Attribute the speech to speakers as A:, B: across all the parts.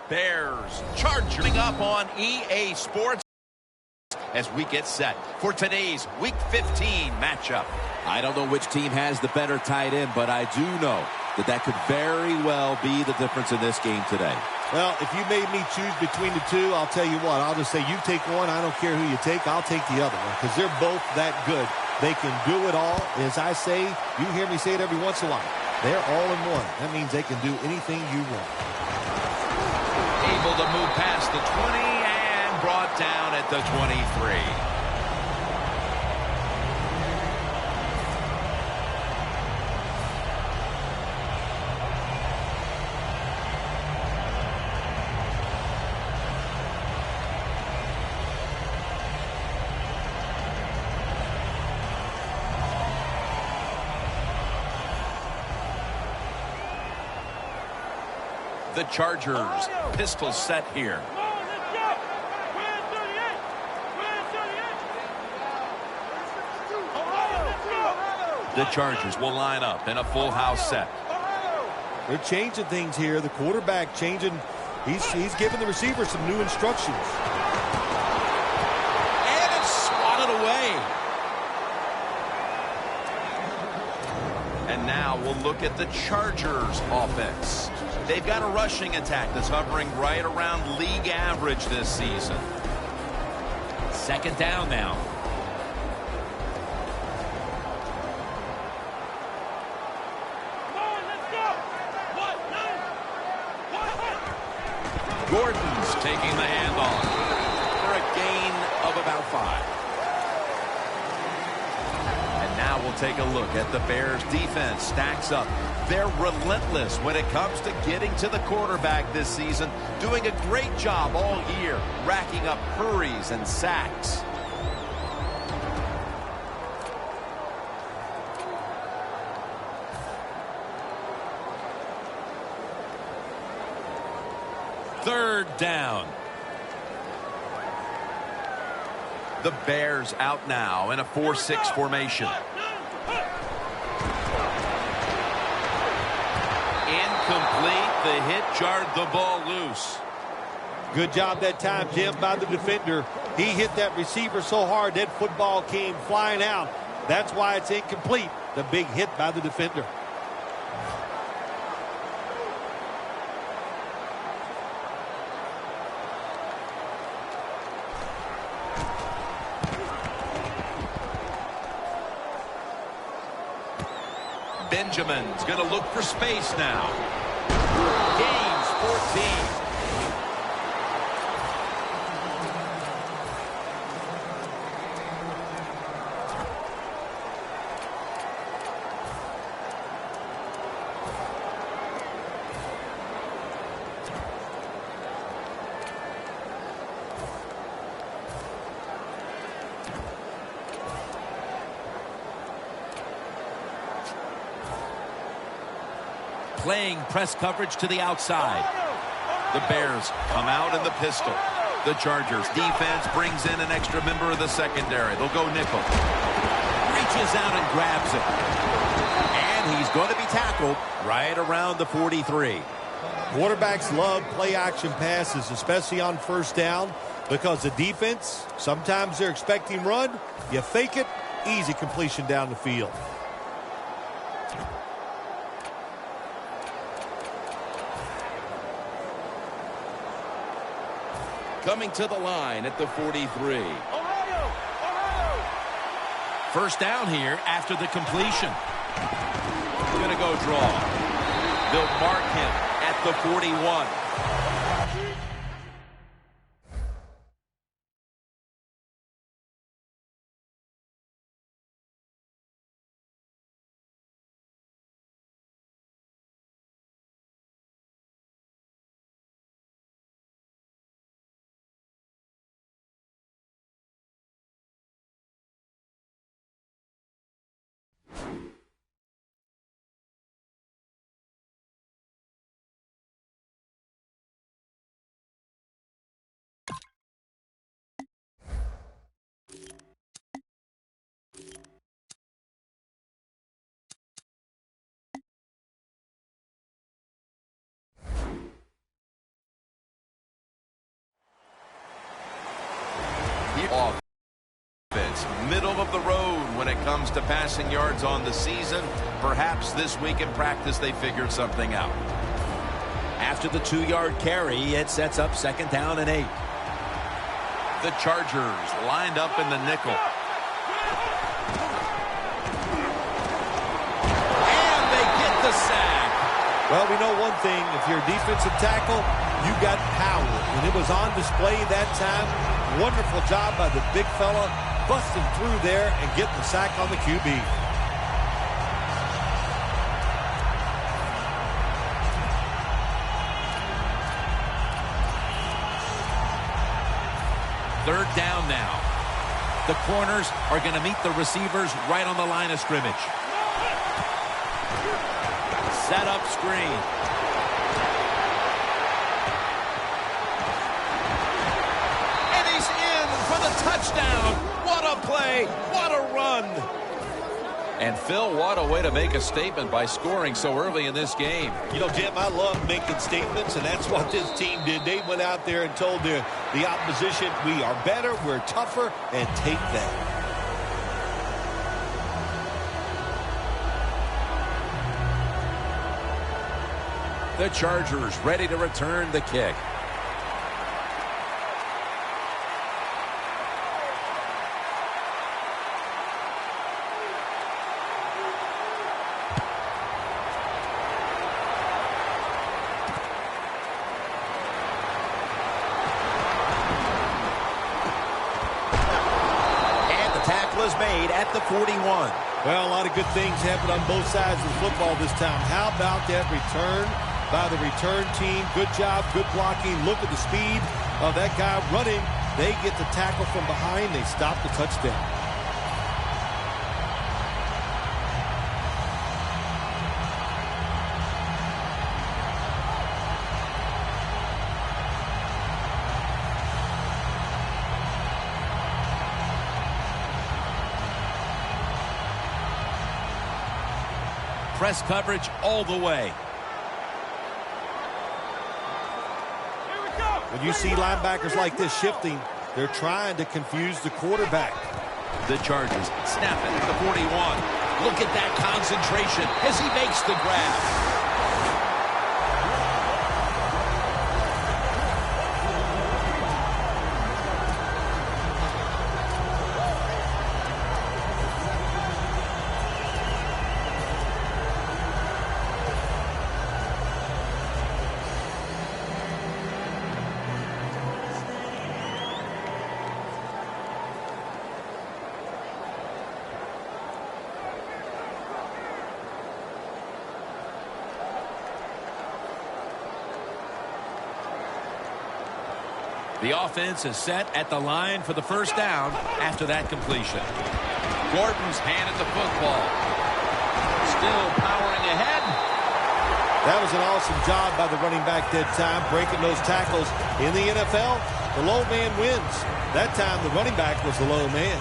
A: Bears charging up on EA Sports as we get set for today's Week 15 matchup.
B: I don't know which team has the better tight end, but I do know that could very well be the difference in this game today.
C: Well, if you made me choose between the two, I'll tell you what. I'll just say you take one. I don't care who you take. I'll take the other one because they're both that good. They can do it all. As I say, you hear me say it every once in a while. They're all in one. That means they can do anything you want.
A: Able to move past the 20 and brought down at the 23. The Chargers pistol set here. The Chargers will line up in a full house set.
C: They're changing things here. The quarterback changing. He's giving the receiver some new instructions.
A: And it's swatted away. And now we'll look at the Chargers offense. They've got a rushing attack that's hovering right around league average this season.
B: Second down now.
A: Gordon's taking the handoff for a gain of about 5. And now we'll take a look at the Bears defense. Stacks up. They're relentless when it comes to getting to the quarterback this season, doing a great job all year, racking up hurries and sacks. Third down. The Bears out now in a 4-6 formation. Incomplete. The hit jarred the ball loose.
C: Good job that time, Jim, by the defender. He hit that receiver so hard that football came flying out. That's why it's incomplete. The big hit by the defender.
A: Benjamin's going to look for space now. Gains 14.
B: Playing press coverage to the outside.
A: The Bears come out in the pistol. The Chargers defense brings in an extra member of the secondary. They'll go nickel.
B: Reaches out and grabs it. And he's going to be tackled right around the 43.
C: Quarterbacks love play-action passes, especially on first down, because the defense, sometimes they're expecting run. You fake it, easy completion down the field.
A: Coming to the line at the 43.
B: First down here after the completion.
A: Going to go draw. They'll mark him at the 41. defense, middle of the road when it comes to passing yards on the season. Perhaps this week in practice they figured something out.
B: After the 2-yard carry, it sets up 2nd down and 8.
A: The Chargers lined up in the nickel. And they get the sack.
C: Well, we know one thing. If you're a defensive tackle, you got power. And it was on display that time. Wonderful job by the big fella, busting through there and getting the sack on the QB.
B: Third down now. The corners are going to meet the receivers right on the line of scrimmage. Set up screen.
A: And he's in for the touchdown. What a play. What a run.
B: And Phil, what a way to make a statement by scoring so early in this game.
C: You know, Jim, I love making statements, and that's what this team did. They went out there and told the opposition, we are better, we're tougher, and take that.
B: The Chargers ready to return the kick. Is made at the 41.
C: Well, a lot of good things happened on both sides of the football this time. How about that return by the return team? Good job, good blocking. Look at the speed of that guy running. They get the tackle from behind. They stop the touchdown.
B: Press coverage all the way.
C: When you see linebackers like this shifting, they're trying to confuse the quarterback.
B: The Chargers snap it at the 41. Look at that concentration as he makes the grab. The offense is set at the line for the first down after that completion.
A: Gordon's handed the football. Still powering ahead.
C: That was an awesome job by the running back that time, breaking those tackles. In the NFL, the low man wins. That time, the running back was the low man.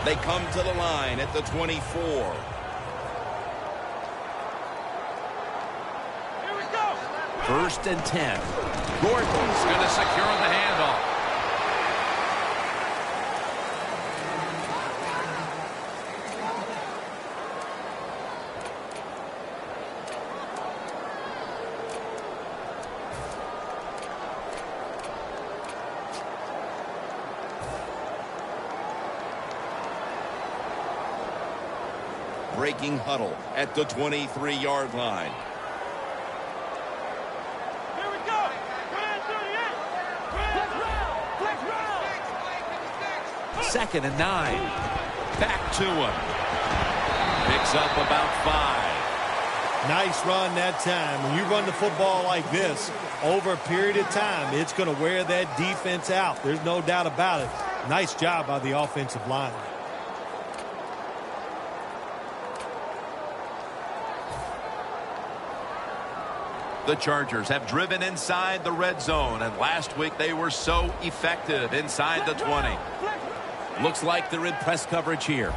A: They come to the line at the 24.
D: Here we go.
B: 1st and 10.
A: Gordon's going to secure the handoff. Breaking huddle at the 23-yard line.
D: Here we go.
B: 2nd and 9.
A: Back to him. Picks up about 5.
C: Nice run that time. When you run the football like this over a period of time, it's going to wear that defense out. There's no doubt about it. Nice job by the offensive line.
A: The Chargers have driven inside the red zone, and last week they were so effective inside the 20.
B: Looks like they're in press coverage here.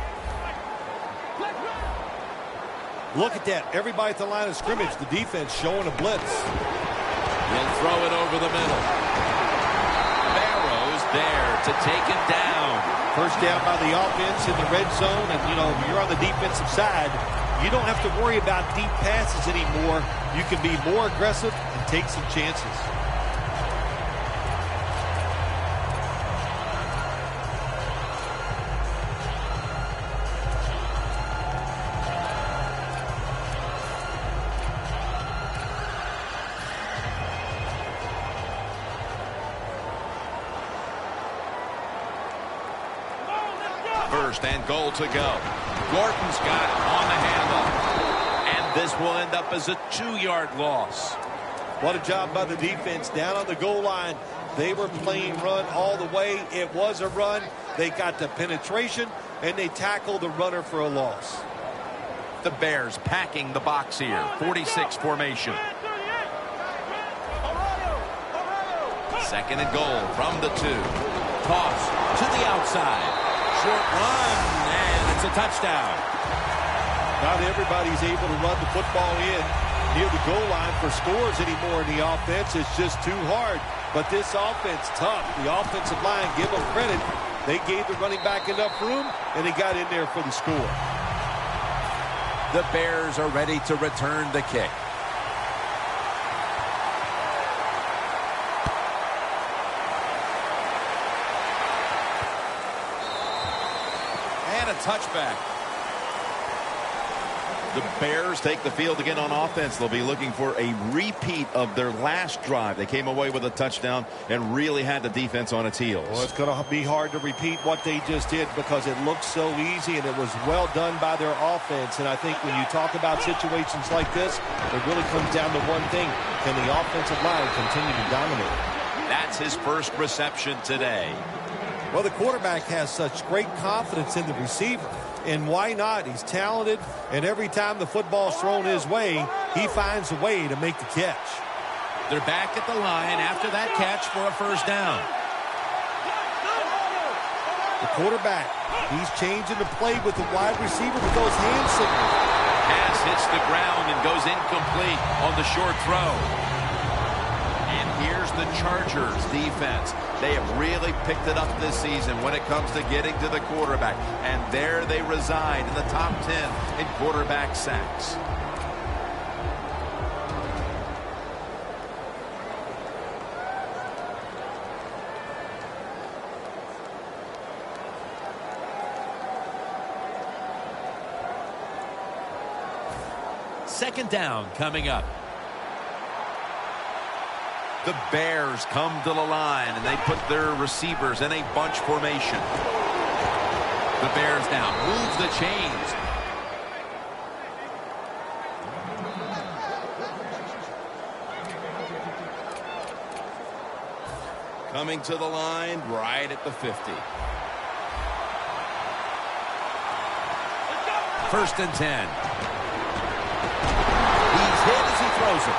C: Look at that. Everybody at the line of scrimmage, the defense showing a blitz.
B: He'll throw it over the middle. Barrows there to take him down.
C: First down by the offense in the red zone. And, you know, you're on the defensive side. You don't have to worry about deep passes anymore. You can be more aggressive and take some chances.
A: First and goal to go. Gordon's got it on the handoff. And this will end up as a 2-yard loss.
C: What a job by the defense down on the goal line. They were playing run all the way. It was a run. They got the penetration, and they tackled the runner for a loss.
A: The Bears packing the box here. 46 formation. Second and goal from the 2.
B: Toss to the outside. Short run, and it's a touchdown.
C: Not everybody's able to run the football in near the goal line for scores anymore in the offense. It's just too hard. But this offense, tough. The offensive line, give them credit. They gave the running back enough room, and he got in there for the score.
B: The Bears are ready to return the kick.
A: And a touchback. The Bears take the field again on offense. They'll be looking for a repeat of their last drive. They came away with a touchdown and really had the defense on its heels.
C: Well, it's going to be hard to repeat what they just did because it looked so easy and it was well done by their offense. And I think when you talk about situations like this, it really comes down to one thing. Can the offensive line continue to dominate?
A: That's his first reception today.
C: Well, the quarterback has such great confidence in the receiver. And why not? He's talented, and every time the football's thrown his way, he finds a way to make the catch.
B: They're back at the line after that catch for a first down.
C: The quarterback, he's changing the play with the wide receiver with those hand signals.
A: Pass hits the ground and goes incomplete on the short throw. And here's the Chargers defense. They have really picked it up this season when it comes to getting to the quarterback. And there they reside in the top 10 in quarterback sacks.
B: Second down coming up.
A: The Bears come to the line, and they put their receivers in a bunch formation. The Bears now move the chains. Coming to the line right at the 50.
B: First and 10. He's hit as he throws it.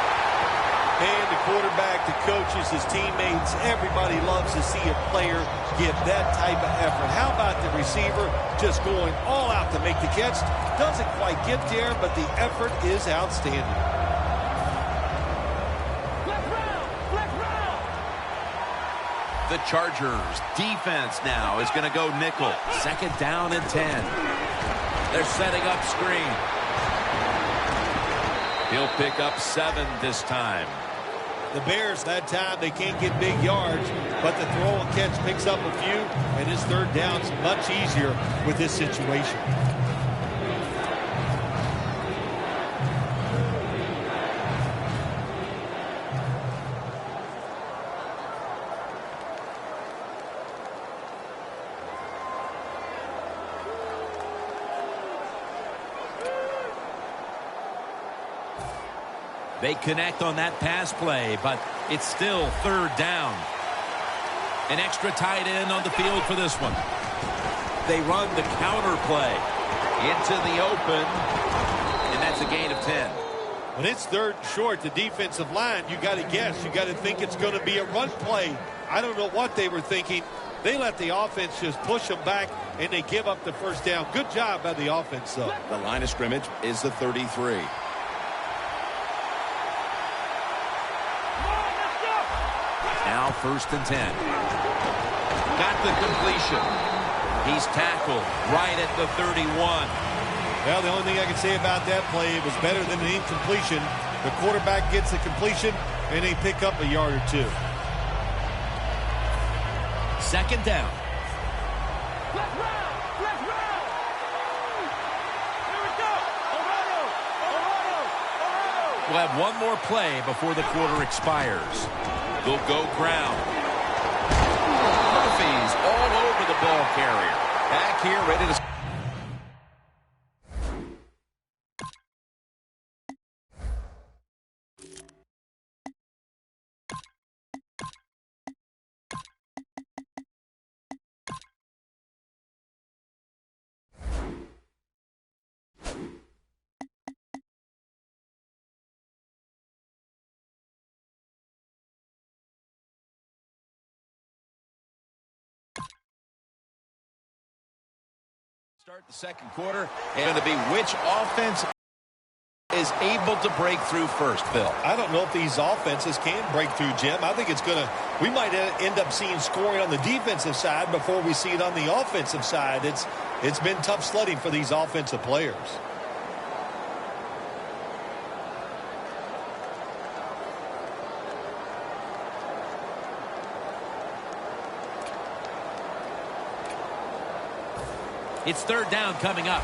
C: And the quarterback, the coaches, his teammates, everybody loves to see a player give that type of effort. How about the receiver just going all out to make the catch? Doesn't quite get there, but the effort is outstanding.
A: The Chargers defense now is going to go nickel.
B: Second down and 10. They're setting up screen.
A: He'll pick up 7 this time.
C: The Bears, that time, they can't get big yards, but the throw and catch picks up a few, and his third down's much easier with this situation.
B: They connect on that pass play, but it's still third down. An extra tight end on the field for this one. They run the counter play into the open, and that's a gain of 10.
C: When it's third and short, the defensive line, you got to guess. You got to think it's going to be a run play. I don't know what they were thinking, They let the offense just push them back, and they give up the first down. Good job by the offense, though.
B: The line of scrimmage is the 33. Now 1st and 10. Got the completion. He's tackled right at the 31.
C: Well, the only thing I can say about that play, it was better than an incompletion. The quarterback gets the completion, and they pick up a yard or two.
B: 2nd down.
D: Let's round! Let's round! Here we go! Ohio! Ohio! Ohio!
B: We'll have one more play before the quarter expires. They'll go ground. Murphy's all over the ball carrier. Back here, ready to... Start the second quarter, and going to be which offense is able to break through first, Phil.
C: I don't know if these offenses can break through, Jim. I think it's going to, we might end up seeing scoring on the defensive side before we see it on the offensive side. It's been tough sledding for these offensive players.
B: It's 3rd down coming up.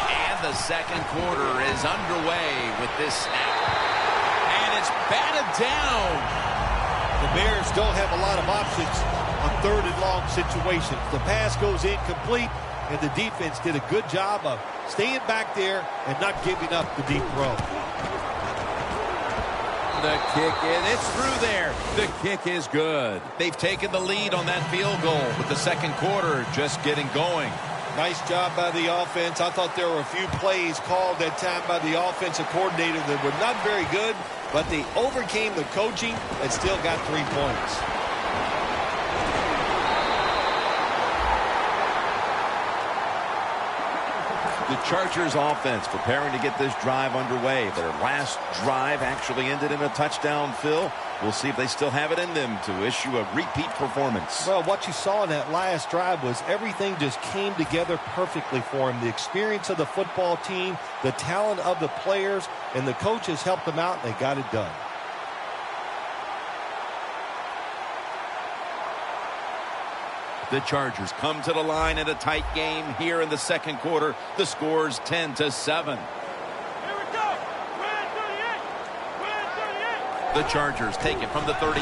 B: And the second quarter is underway with this snap. And it's batted down.
C: The Bears don't have a lot of options on 3rd and long situations. The pass goes incomplete, and the defense did a good job of staying back there and not giving up the deep throw.
B: The kick in. It's through there. The kick is good. They've taken the lead on that field goal with the second quarter just getting going.
C: Nice job by the offense. I thought there were a few plays called that time by the offensive coordinator that were not very good, but they overcame the coaching and still got 3 points.
B: The Chargers offense preparing to get this drive underway. Their last drive actually ended in a touchdown, Phil. We'll see if they still have it in them to issue a repeat performance.
C: Well, what you saw in that last drive was everything just came together perfectly for him. The experience of the football team, the talent of the players, and the coaches helped them out, and they got it done.
B: The Chargers come to the line in a tight game here in the second quarter. The score's 10-7.
D: Here we go! Win 38! Win 38!
B: The Chargers take it from the 38.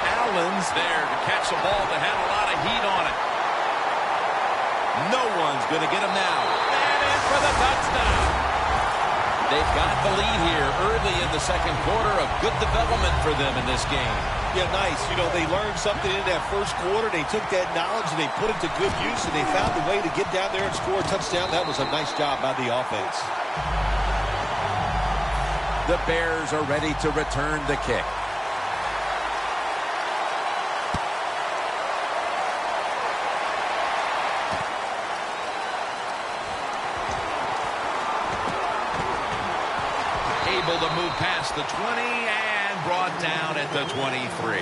B: Allen's there to catch a ball that had a lot of heat on it. No one's going to get him now. And in for the touchdown. They've got the lead here early in the second quarter. A good development for them in this game.
C: Yeah, nice. You know, they learned something in that first quarter. They took that knowledge and they put it to good use, and they found a way to get down there and score a touchdown. That was a nice job by the offense.
B: The Bears are ready to return the kick. Able to move past the 20 and brought down at the 23.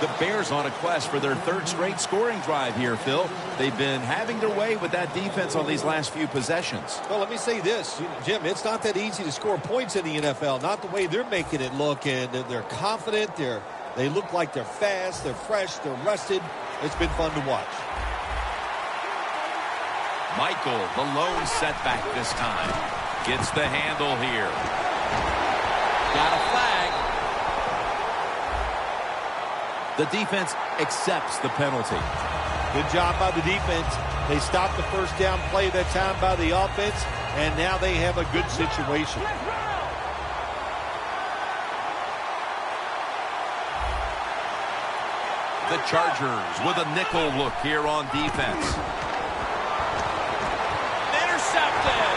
B: The Bears on a quest for their 3rd straight scoring drive here, Phil. They've been having their way with that defense on these last few possessions.
C: Well, let me say this, Jim, it's not that easy to score points in the NFL, not the way they're making it look, and they're confident, they look like they're fast, they're fresh, they're rested. It's been fun to watch.
B: Michael, the lone setback this time, gets the handle here. Got a flag. The defense accepts the penalty.
C: Good job by the defense. They stopped the first down play that time by the offense, and now they have a good situation.
B: The Chargers with a nickel look here on defense. Intercepted.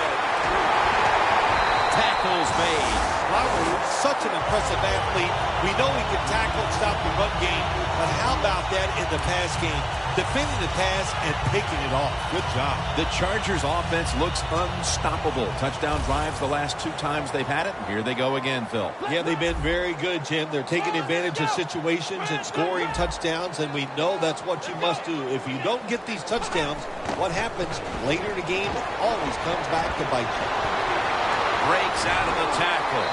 B: Tackles made.
C: Flowers is such an impressive athlete. We know he can tackle and stop the run game, but how about that in the pass game? Defending the pass and picking it off. Good job.
B: The Chargers offense looks unstoppable. Touchdown drives the last 2 times they've had it. And here they go again, Phil.
C: Yeah, they've been very good, Jim. They're taking advantage of situations and scoring touchdowns, and we know that's what you must do. If you don't get these touchdowns, what happens later in the game always comes back to bite you.
B: Breaks out of the tackle.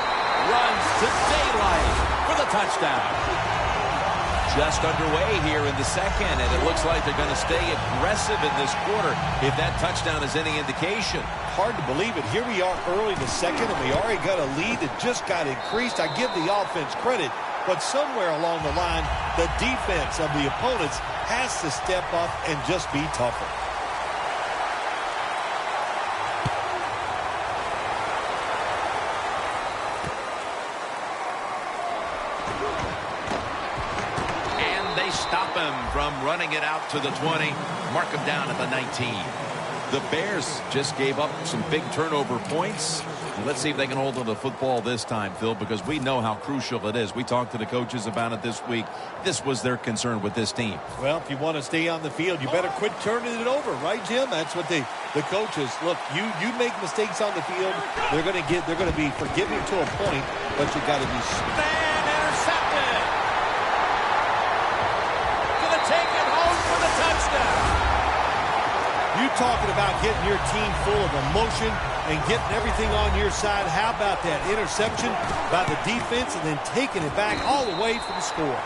B: Runs to daylight for the touchdown. Just underway here in the second, and it looks like they're going to stay aggressive in this quarter if that touchdown is any indication.
C: Hard to believe it. Here we are early in the second, and we already got a lead that just got increased. I give the offense credit, but somewhere along the line, the defense of the opponents has to step up and just be tougher.
B: Stop him from running it out to the 20. Mark him down at the 19. The Bears just gave up some big turnover points. And let's see if they can hold on to the football this time, Phil, because we know how crucial it is. We talked to the coaches about it this week. This was their concern with this team.
C: Well, if you want to stay on the field, you better quit turning it over, right, Jim? That's what the coaches look. You make mistakes on the field, they're going to be forgiving to a point, but you got to be
B: intercepted. Take it home for the touchdown.
C: You talking about getting your team full of emotion and getting everything on your side. How about that interception by the defense and then taking it back all the way for the score?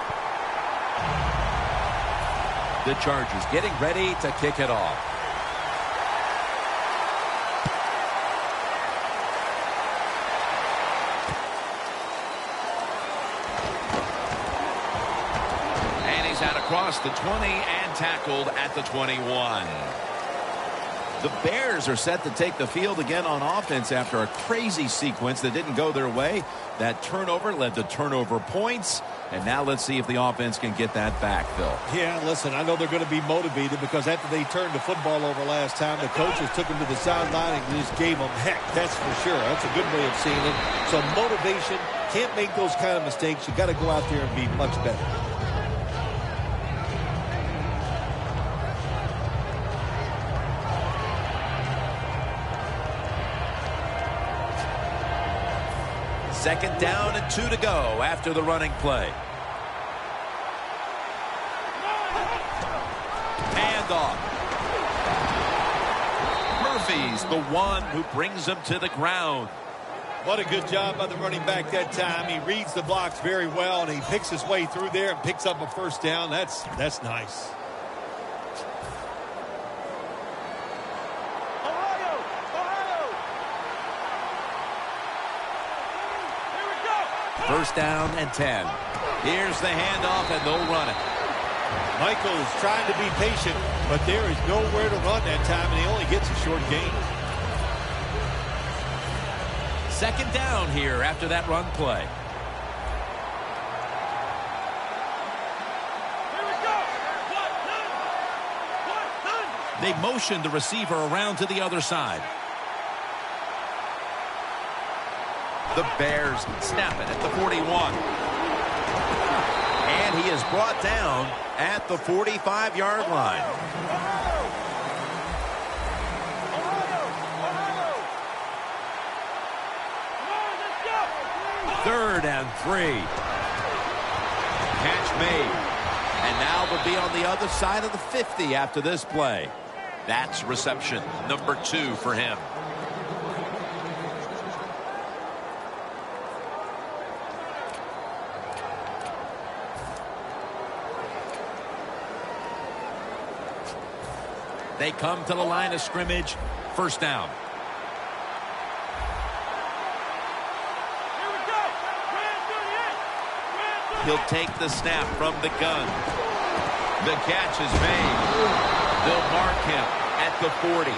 B: The Chargers getting ready to kick it off. Across the 20 and tackled at the 21. The Bears are set to take the field again on offense after a crazy sequence that didn't go their way. That turnover led to turnover points. And now let's see if the offense can get that back, Phil.
C: Yeah, listen, I know they're going to be motivated because after they turned the football over last time, the coaches took them to the sideline and just gave them heck. That's for sure. That's a good way of seeing it. So motivation, can't make those kind of mistakes. You got to go out there and be much better.
B: Second down and 2 to go after the running play. Handoff. Murphy's the one who brings him to the ground.
C: What a good job by the running back that time. He reads the blocks very well, and he picks his way through there and picks up a first down. That's nice.
B: First down and 10. Here's the handoff, and they'll run it.
C: Michael is trying to be patient, but there is nowhere to run that time, and he only gets a short gain.
B: Second down here after that run play. They motion the receiver around to the other side. The Bears snap it at the 41. And he is brought down at the 45-yard line. Third and 3. Catch made. And now they'll be on the other side of the 50 after this play. That's reception number 2 for him. They come to the line of scrimmage. First down. He'll take the snap from the gun. The catch is made. They'll mark him at the 40.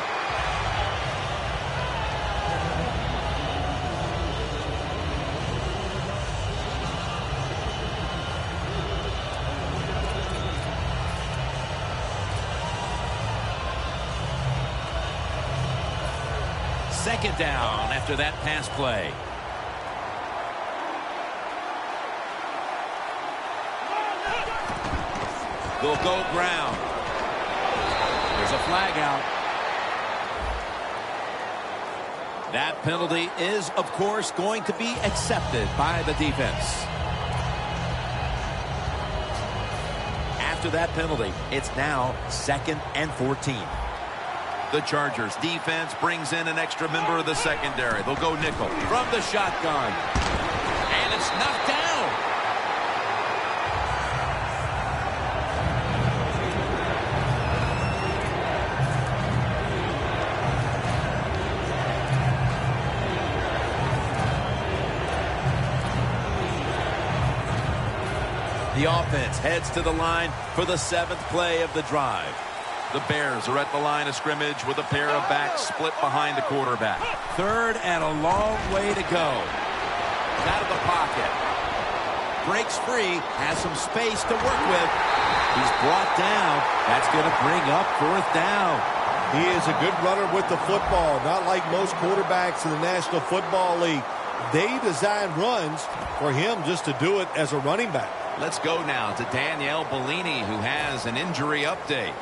B: Second down after that pass play. They'll go ground. There's a flag out. That penalty is, of course, going to be accepted by the defense. After that penalty, it's now 2nd and 14.
A: The Chargers defense brings in an extra member of the secondary. They'll go nickel
B: From the shotgun. And it's knocked down. The offense heads to the line for the 7th play of the drive.
A: The Bears are at the line of scrimmage with a pair of backs split behind the quarterback.
B: 3rd and a long way to go. Out of the pocket. Breaks free. Has some space to work with. He's brought down. That's going to bring up 4th down.
C: He is a good runner with the football, not like most quarterbacks in the National Football League. They design runs for him just to do it as a running back.
A: Let's go now to Danielle Bellini, who has an injury update.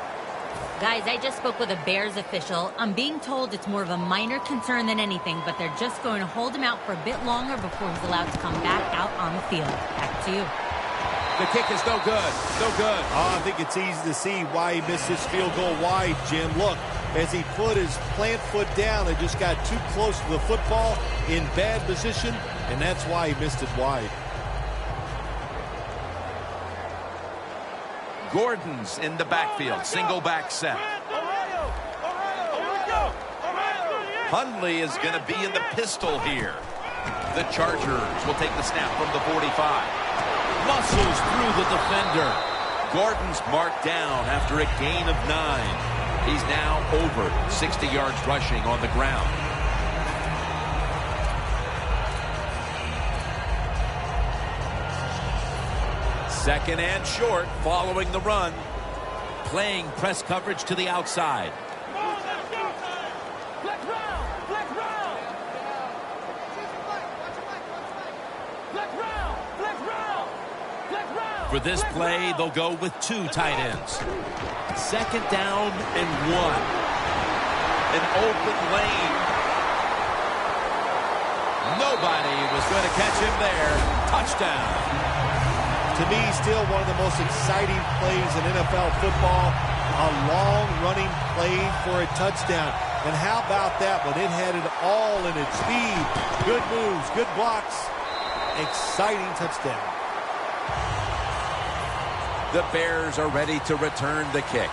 E: Guys, I just spoke with a Bears official. I'm being told it's more of a minor concern than anything, but they're just going to hold him out for a bit longer before he's allowed to come back out on the field. Back to you.
B: The kick is no good. No good.
C: I think it's easy to see why he missed his field goal wide, Jim. Look, as he put his plant foot down, it just got too close to the football in bad position, and that's why he missed it wide.
A: Gordon's in the backfield. Single back set. Hundley is going to be in the pistol here. The Chargers will take the snap from the 45.
B: Muscles through the defender.
A: Gordon's marked down after a gain of 9. He's now over 60 yards rushing on the ground.
B: Second and short following the run. Playing press coverage to the outside. For this play, they'll go with 2 tight ends. 2nd down and 1.
A: An open lane.
B: Nobody was going to catch him there. Touchdown.
C: To me, still one of the most exciting plays in NFL football. A long running play for a touchdown. And how about that when it had it all in its speed? Good moves, good blocks. Exciting touchdown.
B: The Bears are ready to return the kick.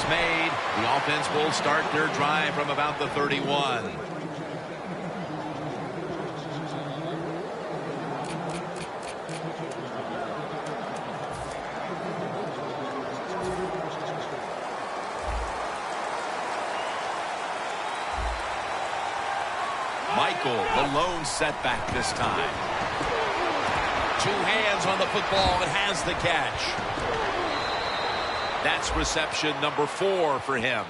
A: Made. The offense will start their drive from about the 31. Michael, the lone setback this time. 2 hands on the football and has the catch. That's reception number 4 for him.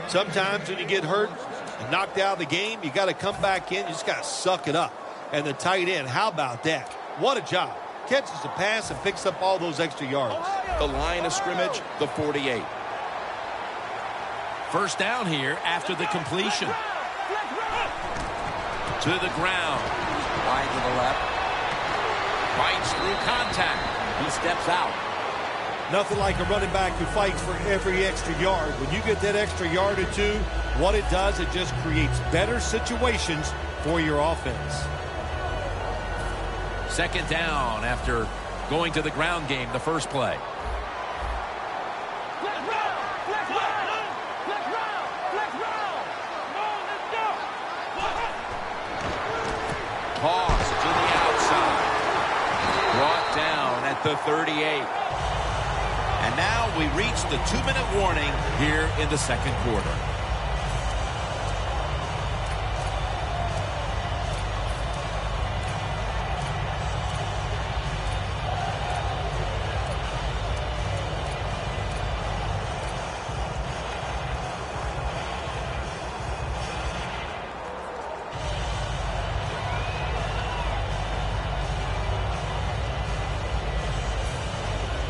C: Sometimes when you get hurt and knocked out of the game, you got to come back in. You just got to suck it up. And the tight end, how about that? What a job. Catches the pass and picks up all those extra yards.
A: The line of scrimmage, the 48.
B: First down here after the completion. To the ground. Wide to the left.
A: Fights through contact.
B: He steps out.
C: Nothing like a running back who fights for every extra yard. When you get that extra yard or 2, what it does, it just creates better situations for your offense.
B: 2nd down after going to the ground game the first play.
A: Toss to the outside. Brought down at the 38. And now we reach the 2-minute warning here in the 2nd quarter.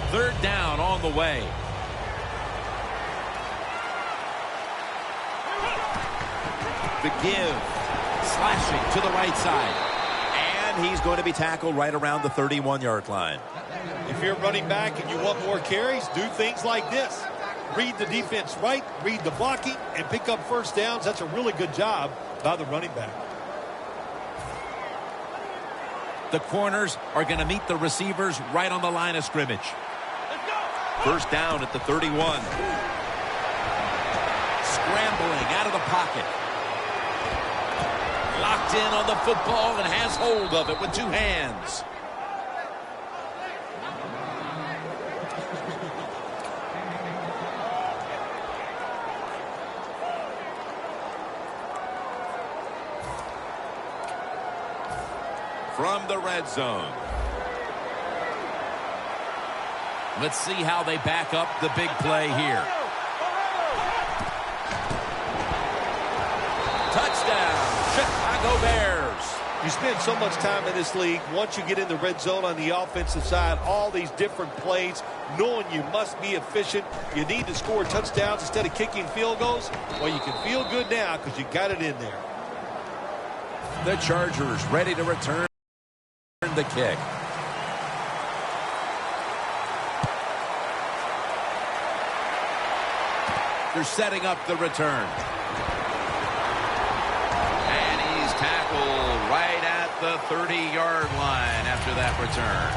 B: Third down on the way. The give. Slashing to the right side. And he's going to be tackled right around the 31-yard line.
C: If you're running back and you want more carries, do things like this. Read the defense right, read the blocking, and pick up first downs. That's a really good job by the running back.
B: The corners are going to meet the receivers right on the line of scrimmage. First down at the 31. Scrambling out of the pocket. Locked in on the football and has hold of it with two hands. From the red zone. Let's see how they back up the big play here. Touchdown, Chicago Bears.
C: You spend so much time in this league. Once you get in the red zone on the offensive side, all these different plays, knowing you must be efficient. You need to score touchdowns instead of kicking field goals. Well, you can feel good now because you got it in there.
B: The Chargers ready to return the kick. They're setting up the return. And he's tackled right at the 30-yard line after that return.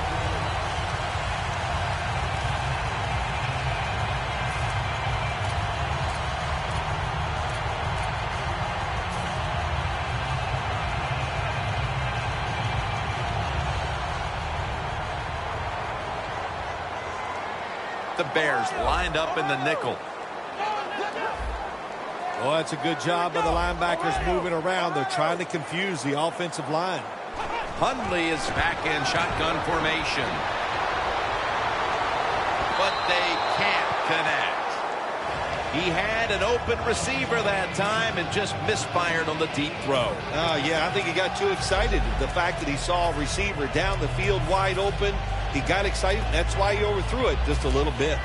B: The Bears lined up in the nickel.
C: Oh, that's a good job by the linebackers moving around. They're trying to confuse the offensive line.
B: Hundley is back in shotgun formation. But they can't connect. He had an open receiver that time and just misfired on the deep throw.
C: Yeah, I think he got too excited. The fact that he saw a receiver down the field wide open, he got excited. That's why he overthrew it just a little bit.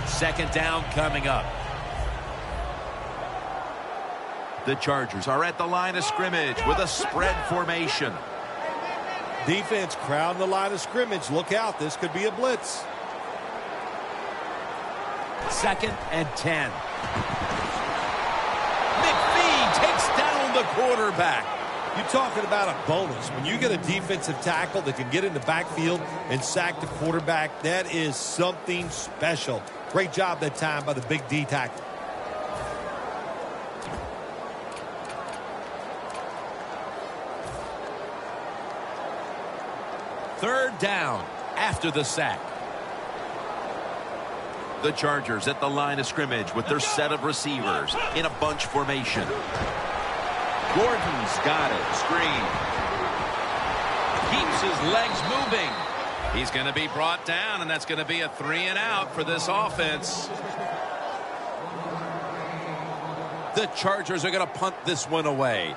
B: Second down coming up. The Chargers are at the line of scrimmage with a spread formation.
C: Defense crowding the line of scrimmage. Look out. This could be a blitz.
B: Second and 10. McPhee takes down the quarterback.
C: You're talking about a bonus. When you get a defensive tackle that can get in the backfield and sack the quarterback, that is something special. Great job that time by the big D tackle.
B: Third down after the sack. The Chargers at the line of scrimmage with their set of receivers in a bunch formation. Gordon's got it. Screen. Keeps his legs moving. He's going to be brought down, and that's going to be a 3 and out for this offense. The Chargers are going to punt this one away.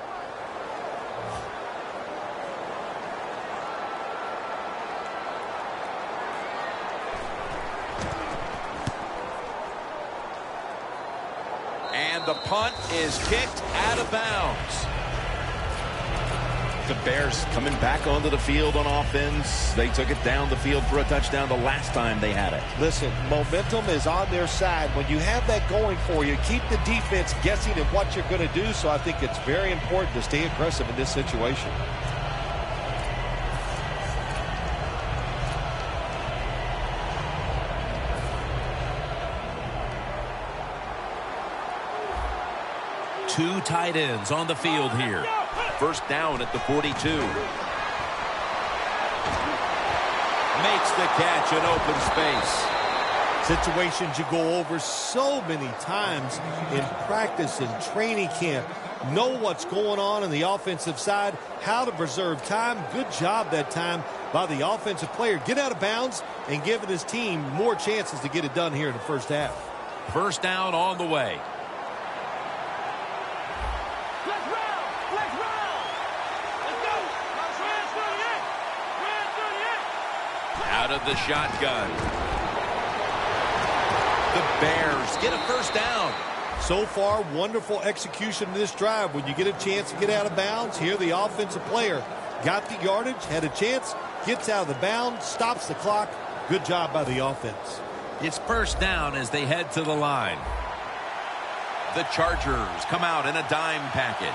B: And the punt is kicked out of bounds.
A: The Bears coming back onto the field on offense. They took it down the field for a touchdown the last time they had it.
C: Listen, momentum is on their side. When you have that going for you, keep the defense guessing at what you're going to do. So I think it's very important to stay aggressive in this situation.
B: Two tight ends on the field here. First down at the 42. Makes the catch in open space.
C: Situations you go over so many times in practice and training camp. Know what's going on the offensive side, how to preserve time. Good job that time by the offensive player. Get out of bounds and giving his team more chances to get it done here in the first half.
B: First down on the way. Out of the shotgun. The Bears get a first down.
C: So far, wonderful execution in this drive. When you get a chance to get out of bounds, here the offensive player got the yardage, had a chance, gets out of the bounds, stops the clock. Good job by the offense.
B: It's first down as they head to the line. The Chargers come out in a dime package.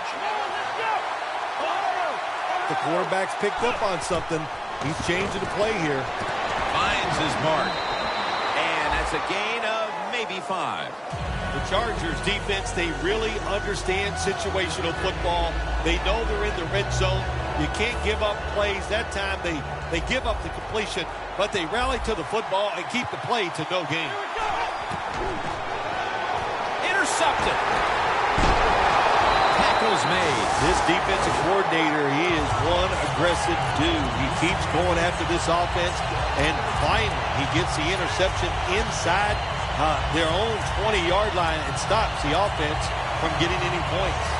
C: The quarterback's picked up on something. He's changing the play here.
B: Finds his mark. And that's a gain of maybe 5.
C: The Chargers defense, they really understand situational football. They know they're in the red zone. You can't give up plays. That time they give up the completion, but they rally to the football and keep the play to no gain.
B: Intercepted. Tackles made.
C: This defensive coordinator, he is one aggressive dude. He keeps going after this offense, and finally he gets the interception inside their own 20-yard line and stops the offense from getting any points.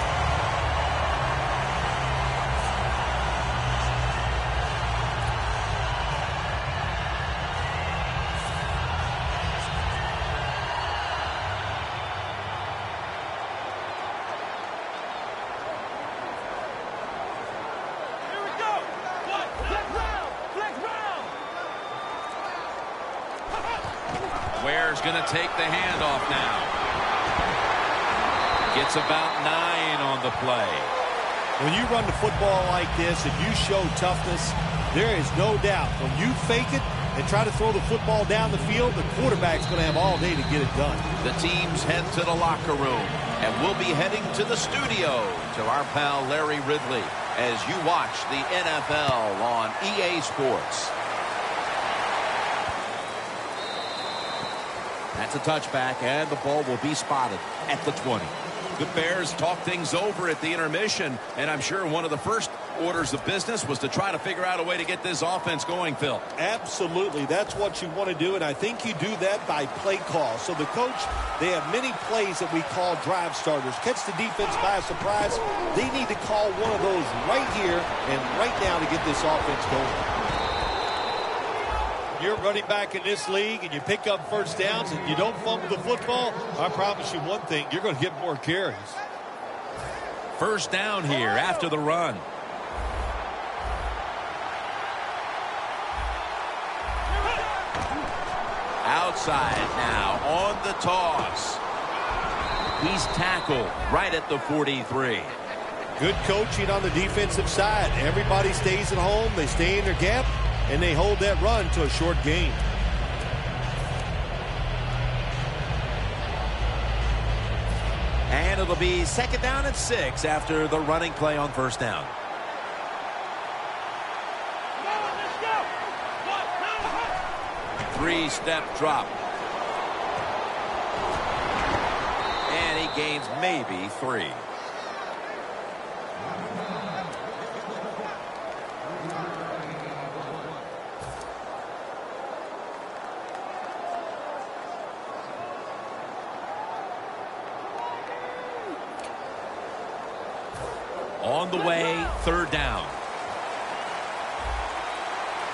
B: Ware's going to take the handoff now. Gets about 9 on the play.
C: When you run the football like this and you show toughness, there is no doubt when you fake it and try to throw the football down the field, the quarterback's going to have all day to get it done.
A: The teams head to the locker room, and we'll be heading to the studio to our pal Larry Ridley as you watch the NFL on EA Sports.
B: That's a touchback, and the ball will be spotted at the 20. The Bears talk things over at the intermission, and I'm sure one of the first orders of business was to try to figure out a way to get this offense going, Phil.
C: Absolutely. That's what you want to do, and I think you do that by play call. So the coach, they have many plays that we call drive starters. Catch the defense by surprise. They need to call one of those right here and right now to get this offense going. You're running back in this league and you pick up first downs and you don't fumble the football, I promise you one thing, you're going to get more carries.
B: First down here after the run. Outside now on the toss. He's tackled right at the 43.
C: Good coaching on the defensive side. Everybody stays at home. They stay in their gap. And they hold that run to a short gain.
B: And it'll be second down and 6 after the running play on first down. Three-step drop. And he gains maybe 3. On the way, third down.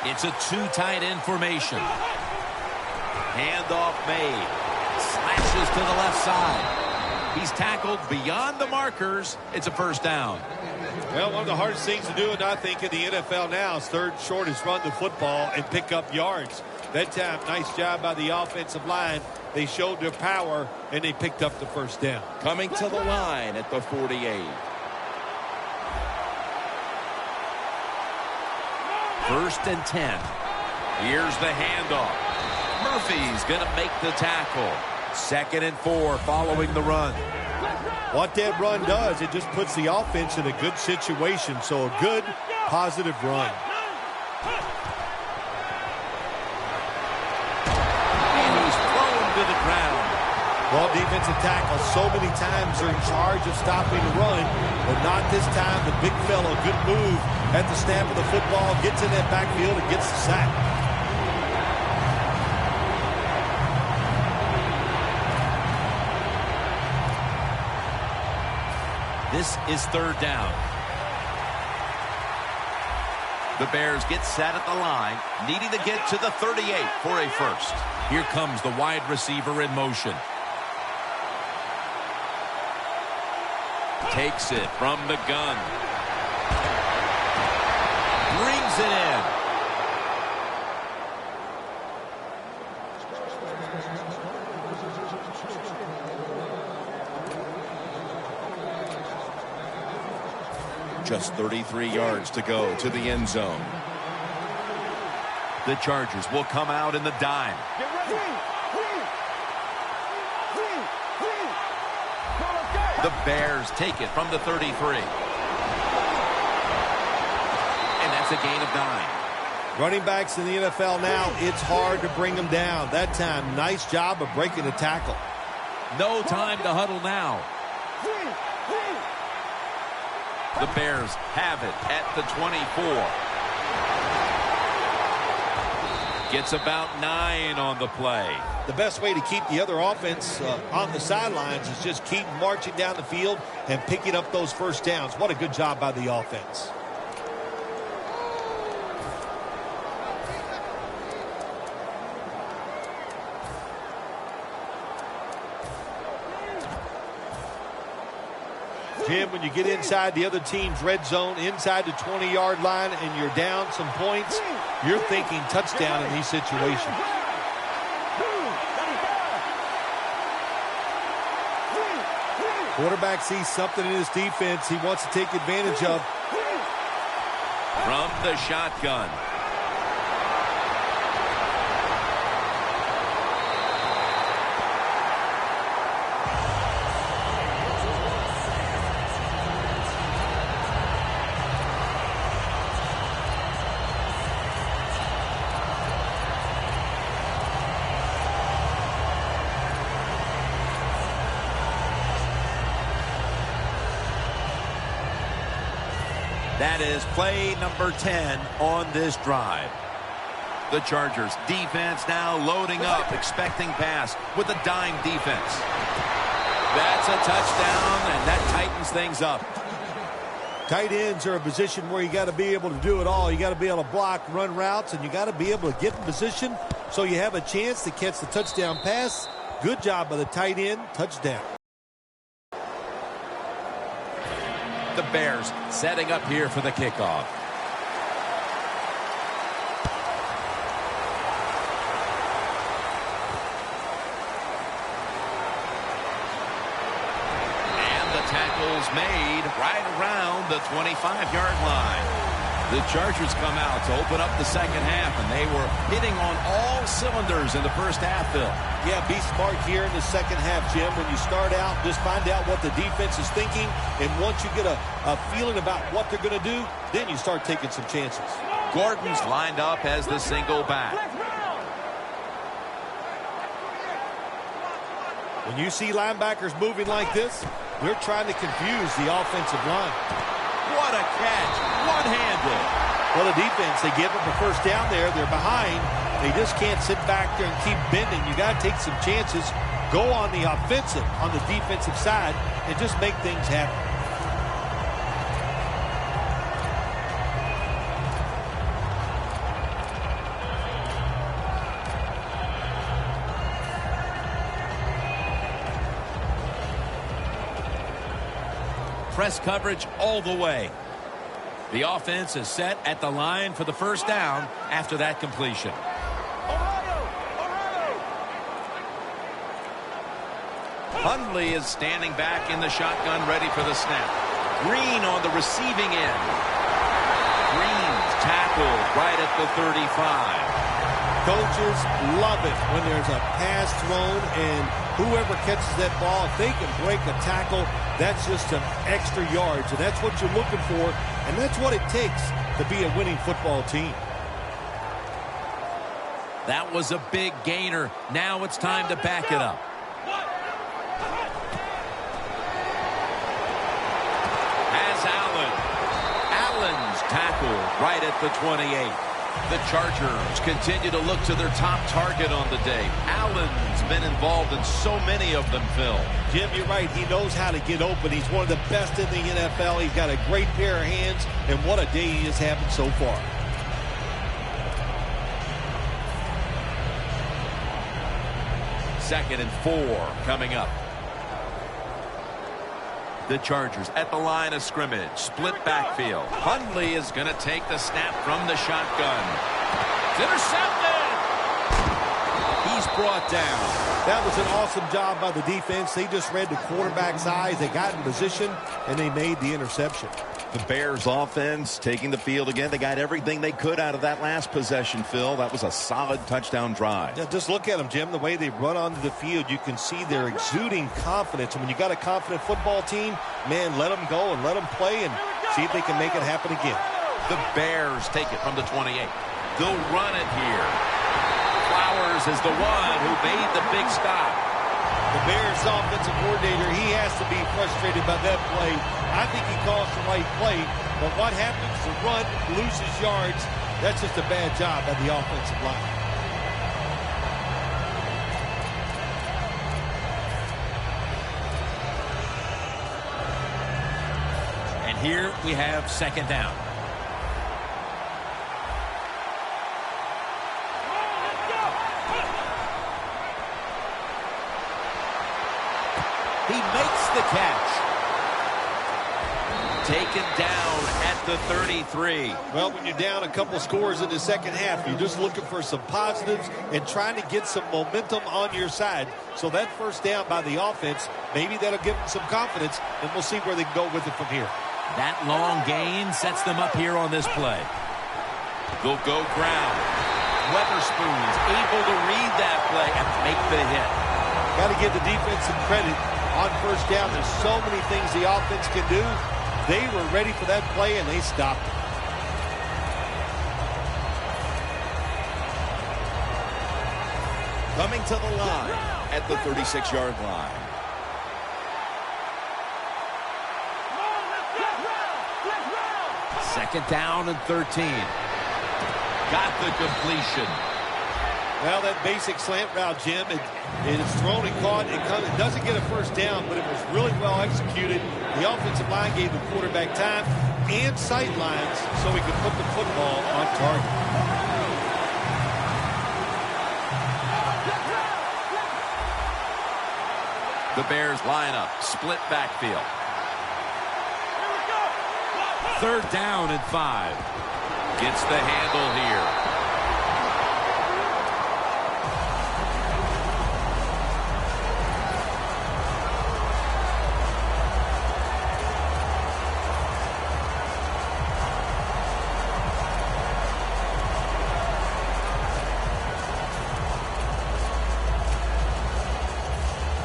B: It's a 2 tight end formation. Handoff made. Slashes to the left side. He's tackled beyond the markers. It's a first down.
C: Well, one of the hardest things to do, and I think in the NFL now, is third short is run the football and pick up yards. That time, nice job by the offensive line. They showed their power, and they picked up the first down.
B: Coming to the line at the 48. First and 10. Here's the handoff. Murphy's going to make the tackle. Second and 4 following the run.
C: What that run does, it just puts the offense in a good situation. So a good, positive run.
B: And he's thrown to the ground.
C: Well, defensive tackles so many times are in charge of stopping the run, but not this time. The big fellow, good move at the snap of the football, gets in that backfield and gets the sack.
B: This is third down.
A: The Bears get set at the line, needing to get to the 38 for a first.
B: Here comes the wide receiver in motion. Takes it from the gun. Brings it in.
A: Just 33 yards to go to the end zone. The Chargers will come out in the dime.
D: Get ready.
A: The Bears take it from the 33. And that's a gain of 9.
C: Running backs in the NFL now, it's hard to bring them down. That time, nice job of breaking the tackle.
B: No time to huddle now.
A: The Bears have it at the 24. Gets about 9 on the play.
C: The best way to keep the other offense on the sidelines is just keep marching down the field and picking up those first downs. What a good job by the offense. Jim, when you get inside the other team's red zone, inside the 20-yard line, and you're down some points, you're thinking touchdown in these situations. Quarterback sees something in his defense he wants to take advantage of.
B: From the shotgun.
A: That is play number 10 on this drive. The Chargers defense now loading up, expecting pass with a dime defense. That's a touchdown, and that tightens things up.
C: Tight ends are a position where you got to be able to do it all. You got to be able to block, run routes, and you got to be able to get in position so you have a chance to catch the touchdown pass. Good job by the tight end. Touchdown.
B: The Bears setting up here for the kickoff.
A: And the tackle's made right around the 25-yard line. The Chargers come out to open up the second half, and they were hitting on all cylinders in the first half, Phil.
C: Yeah, be smart here in the second half, Jim. When you start out, just find out what the defense is thinking, and once you get a feeling about what they're going to do, then you start taking some chances.
A: Gordon's lined up as the single back.
C: When you see linebackers moving like this, they're trying to confuse the offensive line.
A: What a catch. One-handed.
C: Well, the defense, they give up a first down there. They're behind. They just can't sit back there and keep bending. You got to take some chances. Go on the offensive, on the defensive side, and just make things happen.
B: Press coverage all the way. The offense is set at the line for the first down after that completion.
A: Hundley is standing back in the shotgun, ready for the snap. Green on the receiving end. Green's tackled right at the 35.
C: Coaches love it when there's a pass thrown, and whoever catches that ball, if they can break a tackle, that's just some extra yards, and that's what you're looking for, and that's what it takes to be a winning football team.
B: That was a big gainer. Now it's time to back it up.
A: Has Allen. Allen's tackled right at the 28. The Chargers continue to look to their top target on the day. Allen's been involved in so many of them, Phil.
C: Jim, you're right. He knows how to get open. He's one of the best in the NFL. He's got a great pair of hands, and what a day he is having so far.
B: 2nd and 4 coming up. The Chargers at the line of scrimmage. Split backfield. Hundley is going to take the snap from the shotgun. It's intercepted. He's brought down.
C: That was an awesome job by the defense. They just read the quarterback's eyes. They got in position, and they made the interception.
A: The Bears offense taking the field again. They got everything they could out of that last possession, Phil. That was a solid touchdown drive.
C: Yeah, just look at them, Jim. The way they run onto the field, you can see they're exuding confidence. And when you got a confident football team, man, let them go and let them play and see if they can make it happen again.
B: The Bears take it from the 28. They'll run it here. Flowers is the one who made the big stop.
C: The Bears offensive coordinator, he has to be frustrated by that play. I think he calls the right play, but what happens? The run loses yards. That's just a bad job by the offensive line.
B: And here we have 2nd down. He makes the catch. Taken down at the 33.
C: Well, when you're down a couple scores in the second half, you're just looking for some positives and trying to get some momentum on your side. So that first down by the offense, maybe that'll give them some confidence, and we'll see where they can go with it from here.
B: That long gain sets them up here on this play. They'll go ground. Weatherspoon's able to read that play and make the hit.
C: Got to give the defense some credit on first down. There's so many things the offense can do. They were ready for that play, and they stopped it.
A: Coming to the line at the 36-yard line.
B: Second down and 13. Got the completion.
C: Well, that basic slant route, Jim, it is thrown and caught. It doesn't get a first down, but it was really well executed. The offensive line gave the quarterback time and sight lines so he could put the football on target.
B: The Bears line up, split backfield. 3rd down and 5. Gets the handle here.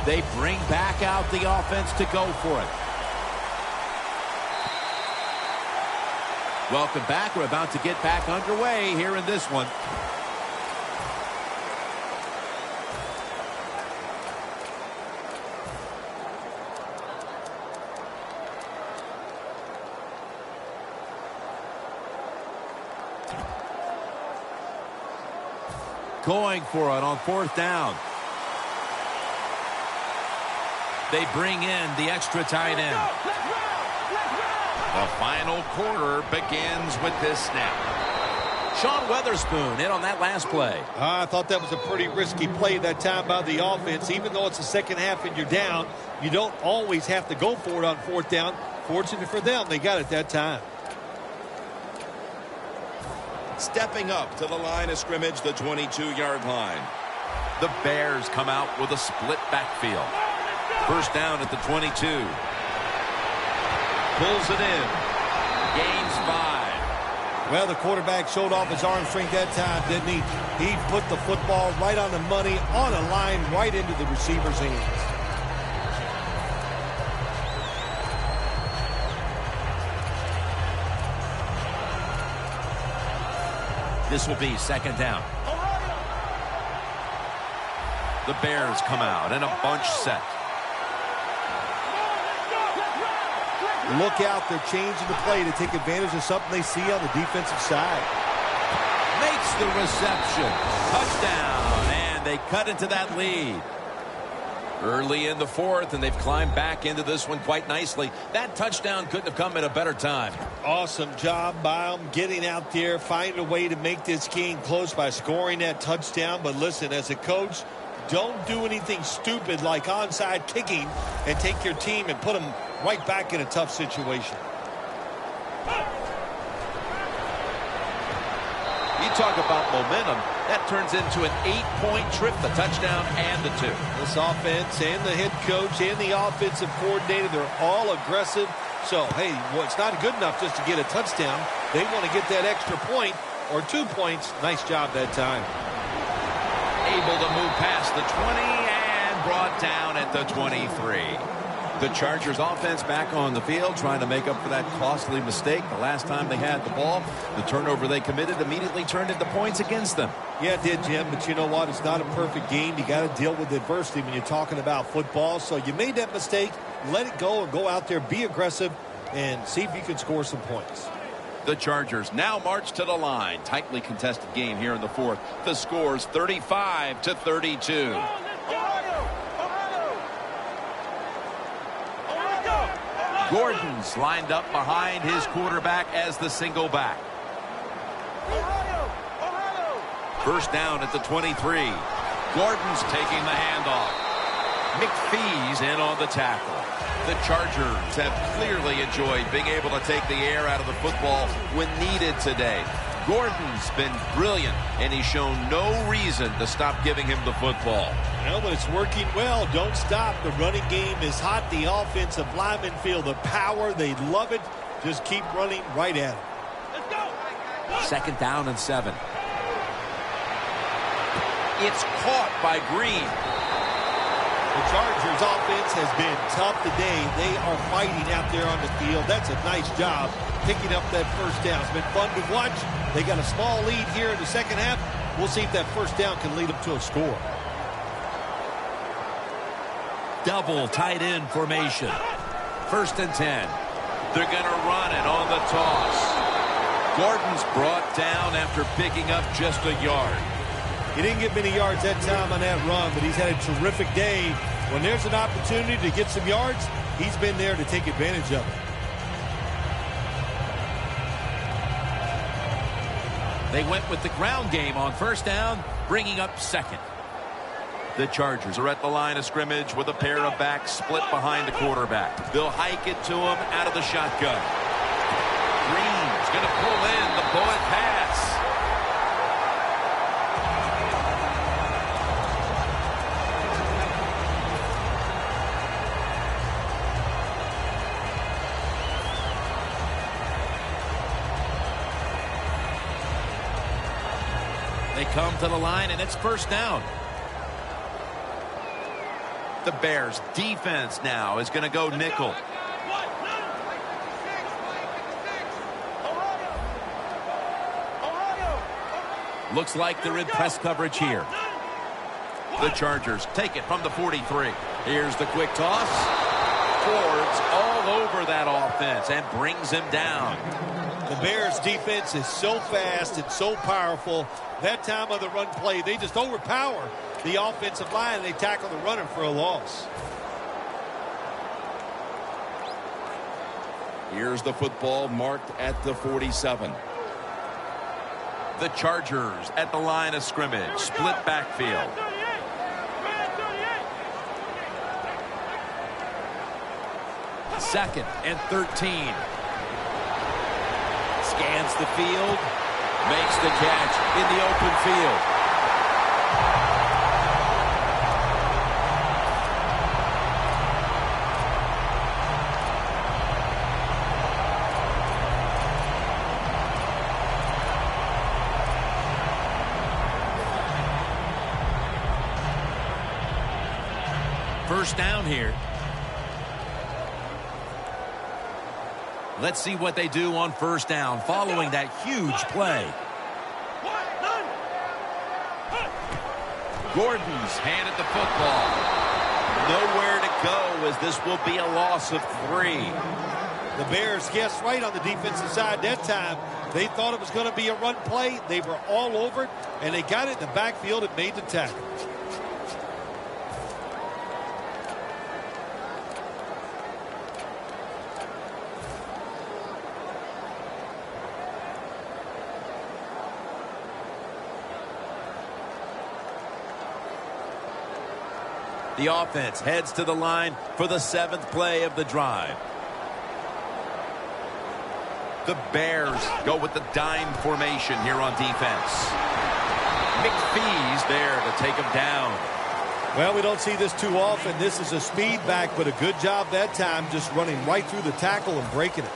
B: They bring back out the offense to go for it. Welcome back. We're about to get back underway here in this one. Going for it on 4th down. They bring in the extra tight end. The final quarter begins with this snap. Sean Weatherspoon in on that last play.
C: I thought that was a pretty risky play that time by the offense. Even though it's the second half and you're down, you don't always have to go for it on 4th down. Fortunate for them, they got it that time.
A: Stepping up to the line of scrimmage, the 22-yard line.
B: The Bears come out with a split backfield. First down at the 22. Pulls it in. Gains 5.
C: Well, the quarterback showed off his arm strength that time, didn't he? He put the football right on the money, on a line, right into the receiver's hands.
B: This will be 2nd down. The Bears come out in a bunch set.
C: Look out, they're changing the play to take advantage of something they see on the defensive side.
B: Makes the reception. Touchdown, and they cut into that lead. Early in the 4th, and they've climbed back into this one quite nicely. That touchdown couldn't have come at a better time.
C: Awesome job by them getting out there, finding a way to make this game close by scoring that touchdown. But listen, as a coach, don't do anything stupid like onside kicking and take your team and put them right back in a tough situation.
A: You talk about momentum. That turns into an 8-point trip, the touchdown and the 2.
C: This offense and the head coach and the offensive coordinator, they're all aggressive. So, hey, well, it's not good enough just to get a touchdown. They want to get that extra point or 2 points. Nice job that time.
A: Able to move past the 20 and brought down at the 23. The Chargers offense back on the field trying to make up for that costly mistake. The last time they had the ball, the turnover they committed immediately turned into points against them.
C: Yeah, it did, Jim, but you know what? It's not a perfect game. You got to deal with adversity when you're talking about football. So you made that mistake, let it go, and go out there, be aggressive, and see if you can score some points.
A: The Chargers now march to the line. Tightly contested game here in the 4th. The score's 35-32. Gordon's lined up behind his quarterback as the single back. First down at the 23. Gordon's taking the handoff. McPhee's in on the tackle. The Chargers have clearly enjoyed being able to take the air out of the football when needed today. Gordon's been brilliant, and he's shown no reason to stop giving him the football.
C: Well, but it's working well. Don't stop. The running game is hot. The offensive linemen feel the power. They love it. Just keep running right at it.
D: Let's go.
B: Second down and 7.
A: It's caught by Green.
C: The Chargers offense has been tough today. They are fighting out there on the field. That's a nice job picking up that first down. It's been fun to watch. They got a small lead here in the second half. We'll see if that first down can lead them to a score.
B: Double tight end formation. First and 10.
A: They're going to run it on the toss. Gordon's brought down after picking up just a yard.
C: He didn't get many yards that time on that run, but he's had a terrific day. When there's an opportunity to get some yards, he's been there to take advantage of it.
B: They went with the ground game on first down, bringing up second.
A: The Chargers are at the line of scrimmage with a pair of backs split behind the quarterback. They'll hike it to him out of the shotgun. Green's going to pull in the bullet pass.
B: They come to the line, and it's first down.
A: The Bears defense now is going to go nickel.
B: Looks like they're in press coverage here.
A: The Chargers take it from the 43. Here's the quick toss. Ford's all over that offense and brings him down.
C: The Bears defense is so fast and so powerful. That time of the run play, they just overpower the offensive line, and they tackle the runner for a loss.
A: Here's the football marked at the 47. The Chargers at the line of scrimmage, split backfield.
B: Second and 13. Scans the field, makes the catch in the open field. First down here. Let's see what they do on first down following that huge play.
A: Gordon's handed the football. Nowhere to go as this will be a loss of 3.
C: The Bears guessed right on the defensive side that time. They thought it was going to be a run play. They were all over it, and they got it in the backfield and made the tackle.
B: The offense heads to the line for the 7th play of the drive.
A: The Bears go with the dime formation here on defense. McPhee's there to take him down.
C: Well, we don't see this too often. This is a speed back, but a good job that time just running right through the tackle and breaking it.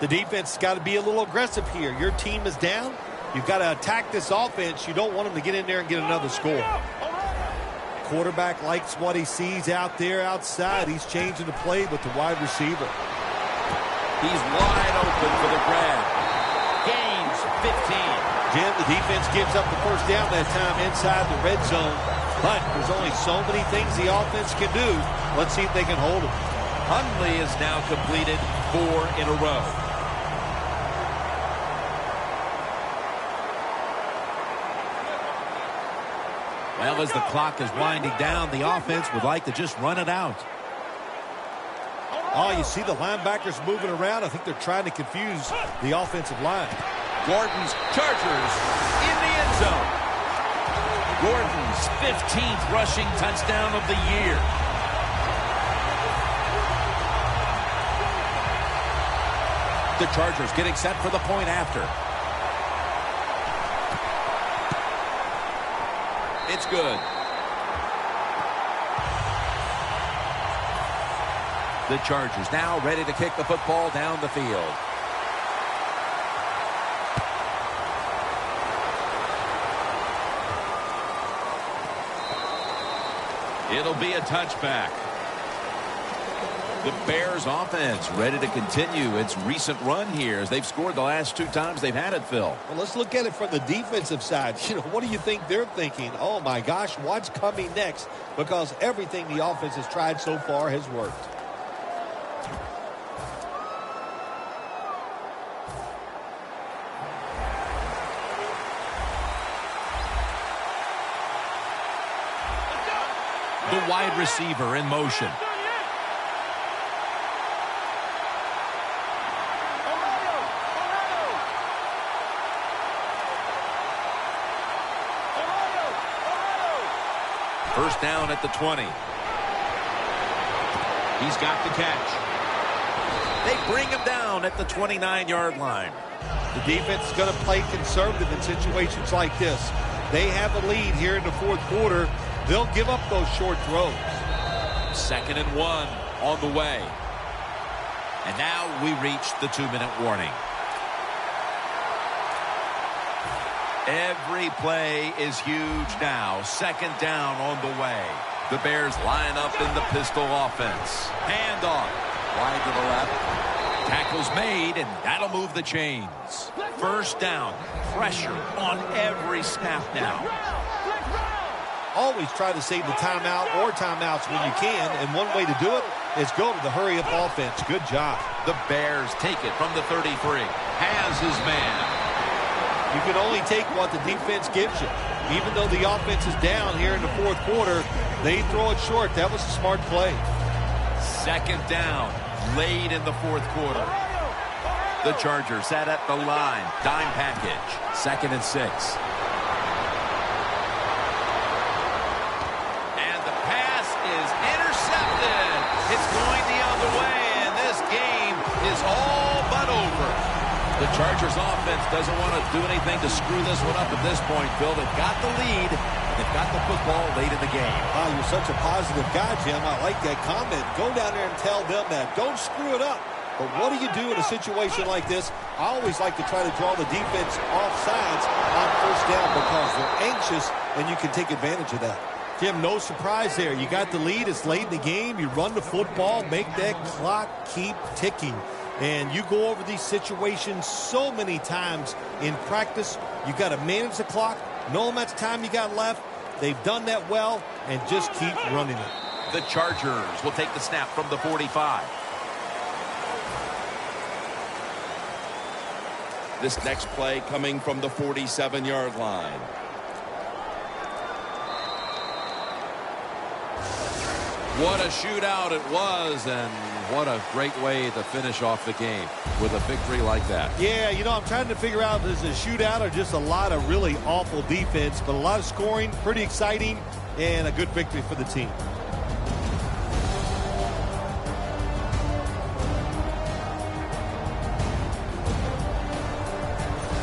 C: The defense has got to be a little aggressive here. Your team is down. You've got to attack this offense. You don't want them to get in there and get another score. Quarterback likes what he sees out there outside. He's changing the play with the wide receiver.
B: He's wide open for the grab. Gains 15.
C: Jim, the defense gives up the first down that time inside the red zone. But there's only so many things the offense can do. Let's see if they can hold him.
B: Hundley has now completed 4 in a row. Well, as the clock is winding down, the offense would like to just run it out.
C: Oh, you see the linebackers moving around. I think they're trying to confuse the offensive line.
B: Gordon's Chargers in the end zone. Gordon's 15th rushing touchdown of the year. The Chargers getting set for the point after. It's good. The Chargers now ready to kick the football down the field. It'll be a touchback. The Bears offense ready to continue its recent run here as they've scored the last 2 times they've had it, Phil.
C: Well, let's look at it from the defensive side. You know, what do you think they're thinking? Oh, my gosh, what's coming next? Because everything the offense has tried so far has worked.
B: The wide receiver in motion. First down at the 20. He's got the catch. They bring him down at the 29-yard line.
C: The defense is going to play conservative in situations like this. They have a lead here in the 4th quarter. They'll give up those short throws.
B: 2nd and 1 on the way. And now we reach the 2-minute warning.
A: Every play is huge now. 2nd down on the way. The Bears line up in the pistol offense. Handoff. Wide to the left.
B: Tackle's made, and that'll move the chains. First down. Pressure on every snap now.
C: Always try to save the timeout or timeouts when you can, and one way to do it is go to the hurry-up offense. Good job.
A: The Bears take it from the 33. Has his man.
C: You can only take what the defense gives you. Even though the offense is down here in the 4th quarter, they throw it short. That was a smart play.
A: 2nd down, late in the 4th quarter. The Chargers sat at the line. Dime package.
B: 2nd and 6.
A: And the pass is intercepted. It's going the other way, and this game is all but over.
B: The Chargers offense doesn't want to do anything to screw this one up at this point, Phil. They've got the lead. They've got the football late in the game.
C: Oh, you're such a positive guy, Jim. I like that comment. Go down there and tell them that. Don't screw it up. But what do you do in a situation like this? I always like to try to draw the defense off sides on first down because they're anxious, and you can take advantage of that. Jim, no surprise there. You got the lead. It's late in the game. You run the football. Make that clock keep ticking. And you go over these situations so many times in practice. You got to manage the clock, know how much time you got left. They've done that well, and just keep running it.
A: The Chargers will take the snap from the 45. This next play coming from the 47-yard line.
B: What a shootout it was, and what a great way to finish off the game with a victory like that.
C: Yeah, you know, I'm trying to figure out, is it a shootout or just a lot of really awful defense, but a lot of scoring, pretty exciting, and a good victory for the team.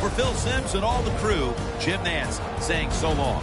B: For Phil Simms and all the crew, Jim Nance saying so long.